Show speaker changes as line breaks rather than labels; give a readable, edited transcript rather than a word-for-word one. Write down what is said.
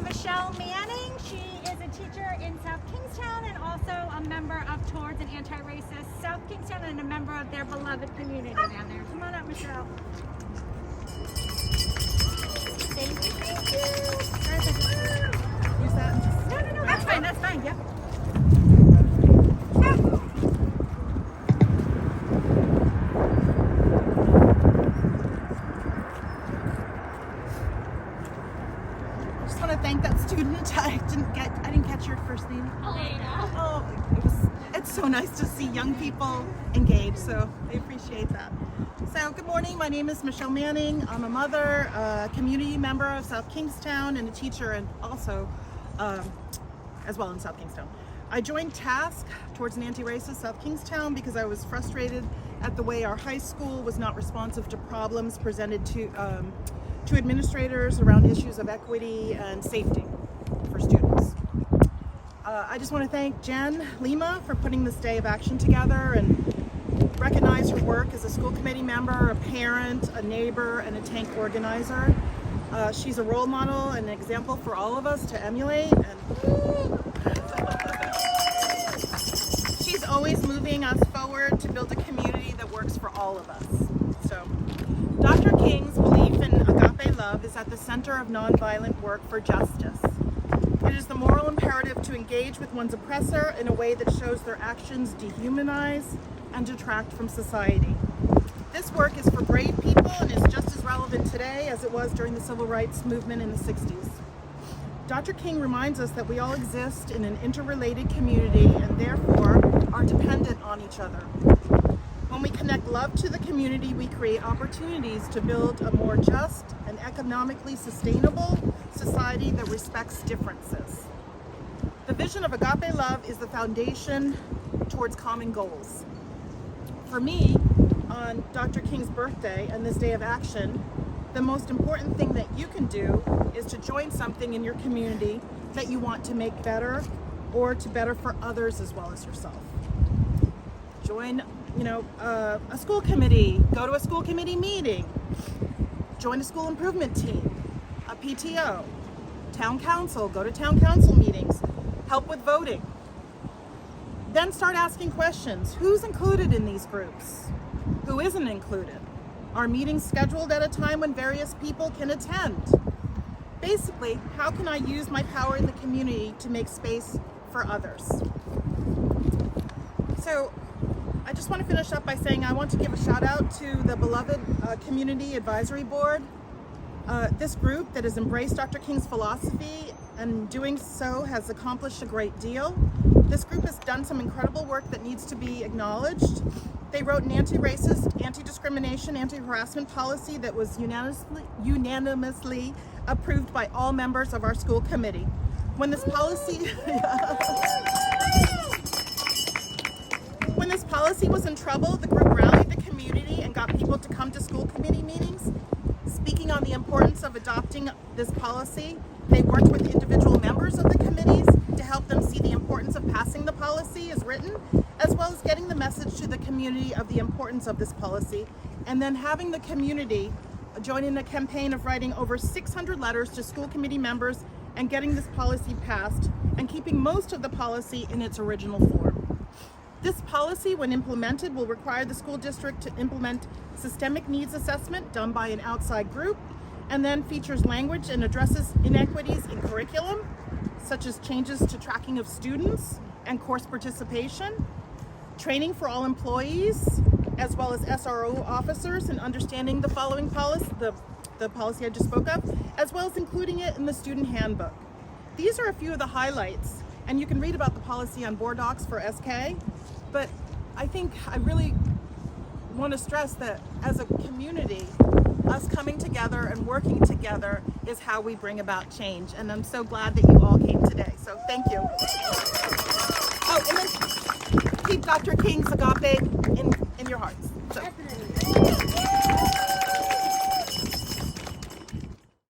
Michelle Manning. She is a teacher in South Kingstown and also a member of Towards an Anti-Racist South Kingstown and a member of their beloved community down there. Come on up, Michelle. Thank you. Thank you.
Use that.
No, that's fine. That's fine. Yep.
I just want to thank that student. I didn't catch your first name.
Elena.
Oh, it's so nice to see young people engaged, so I appreciate that. So good morning, my name is Michelle Manning. I'm a mother, a community member of South Kingstown, and a teacher, and also as well in South Kingstown. I joined TASK, Towards an Anti-Racist South Kingstown, because I was frustrated at the way our high school was not responsive to problems presented to administrators around issues of equity and safety for students. I just want to thank Jen Lima for putting this day of action together and recognize her work as a school committee member, a parent, a neighbor, and a tank organizer. She's a role model and an example for all of us to emulate. And she's always moving us forward to build a community that works for all of us. So, Dr. King's belief in agape love is at the center of nonviolent work for justice. It is the moral imperative to engage with one's oppressor in a way that shows their actions dehumanize and detract from society. This work is for brave people and is just as relevant today as it was during the civil rights movement in the 60s. Dr. King reminds us that we all exist in an interrelated community and therefore are dependent on each other. When we connect love to the community, we create opportunities to build a more just and economically sustainable society that respects differences. The vision of agape love is the foundation towards common goals. For me, on Dr. King's birthday and this day of action, the most important thing that you can do is to join something in your community that you want to make better or to better for others as well as yourself. Join, a school committee, go to a school committee meeting, join a school improvement team, a PTO, town council, go to town council meetings, help with voting. Then start asking questions. Who's included in these groups? Who isn't included? Are meetings scheduled at a time when various people can attend? Basically, how can I use my power in the community to make space for others? So I just want to finish up by saying I want to give a shout out to the beloved Community Advisory Board. This group that has embraced Dr. King's philosophy and doing so has accomplished a great deal. This group has done some incredible work that needs to be acknowledged. They wrote an anti-racist, anti-discrimination, anti-harassment policy that was unanimously approved by all members of our school committee. When this policy was in trouble, the group rallied the community and got people to come to school committee meetings. Speaking on the importance of adopting this policy, they worked with individual members of the committees to help them see the importance of passing the policy as written, as well as getting the message to the community of the importance of this policy, and then having the community join in a campaign of writing over 600 letters to school committee members and getting this policy passed and keeping most of the policy in its original form. This policy, when implemented, will require the school district to implement systemic needs assessment done by an outside group, and then features language and addresses inequities in curriculum, such as changes to tracking of students and course participation, training for all employees, as well as SRO officers in understanding the following policy, the policy I just spoke of, as well as including it in the student handbook. These are a few of the highlights, and you can read about the policy on board docs for SK, but I think I really want to stress that as a community, us coming together and working together is how we bring about change. And I'm so glad that you all came today. So thank you. Oh, and then keep Dr. King's agape in your hearts.